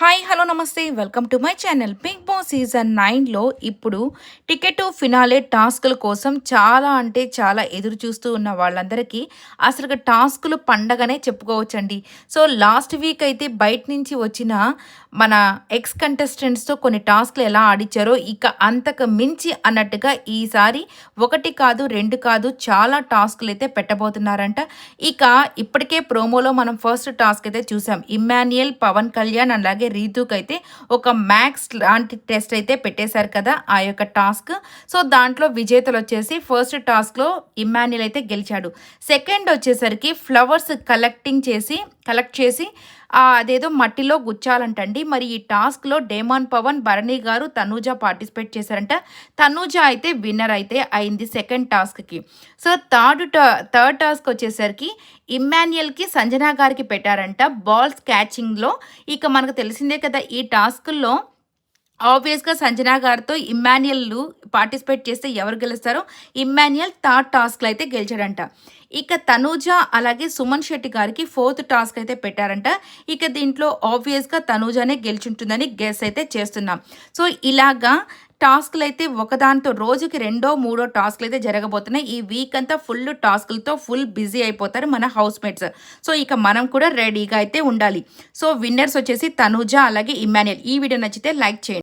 Hi hello నమస్తే welcome to my channel. Bigg Boss season 9లో ఇప్పుడు టికెట్ టు ఫినాలే టాస్కుల కోసం చాలా అంటే చాలా ఎదురు చూస్తూ ఉన్న వాళ్ళందరికీ అసలు టాస్కులు పండగనే చెప్పుకోవచ్చండి. సో లాస్ట్ వీక్ అయితే బయట నుంచి వచ్చిన మన ఎక్స్ కంటెస్టెంట్స్తో కొన్ని టాస్క్లు ఎలా ఆడిచ్చారో ఇక అంతకు మించి అన్నట్టుగా ఈసారి ఒకటి కాదు రెండు కాదు చాలా టాస్క్లు అయితే పెట్టబోతున్నారంట. ఇక ఇప్పటికే ప్రోమోలో మనం ఫస్ట్ టాస్క్ అయితే చూసాం. ఇమ్మాన్యుయల్, పవన్ కళ్యాణ్ అలాగే రీతుకైతే ఒక మ్యాథ్స్ లాంటి టెస్ట్ అయితే పెట్టేశారు కదా ఆ యొక్క టాస్క్. సో దాంట్లో విజేతలు వచ్చేసి ఫస్ట్ టాస్క్లో ఇమ్మాన్యుయల్ అయితే గెలిచాడు. సెకండ్ వచ్చేసరికి ఫ్లవర్స్ కలెక్ట్ చేసి అదేదో మట్టిలో గుచ్చాలంటండి. మరి ఈ టాస్క్లో డేమాన్ పవన్, భరణి గారు, తనూజ పార్టిసిపేట్ చేశారంట. తనూజ అయితే విన్నర్ అయితే అయింది సెకండ్ టాస్క్కి. సో థర్డ్ టాస్క్ వచ్చేసరికి ఇమ్మాన్యుయల్కి, సంజన గారికి పెట్టారంట బాల్స్ క్యాచింగ్లో. ఇక మనకు తెలిసిందే కదా ఈ టాస్కుల్లో ఆబ్వియస్గా సంజన గారితో ఇమ్మాన్యుయల్ పార్టిసిపేట్ చేస్తే ఎవరు గెలుస్తారో ఇమ్మాన్యుయల్ థర్డ్ టాస్క్లో అయితే గెలిచాడంట. ఇక తనూజ అలాగే సుమన్ శెట్టి గారికి ఫోర్త్ టాస్క్ అయితే పెట్టారంట. ఇక దీంట్లో ఆబ్వియస్గా తనూజనే గెలిచుంటుందని గెస్ అయితే చేస్తున్నాం. సో ఇలాగా టాస్క్లు అయితే ఒకదానితో రోజుకి రెండో మూడో టాస్క్లు అయితే జరగబోతున్నాయి. ఈ వీక్ అంతా ఫుల్ టాస్క్లతో ఫుల్ బిజీ అయిపోతారు మన హౌస్ మేట్స్. సో ఇక మనం కూడా రెడీగా అయితే ఉండాలి. సో విన్నర్స్ వచ్చేసి తనూజ అలాగే ఇమ్మాన్యుయల్. ఈ వీడియో నచ్చితే లైక్ చేయండి.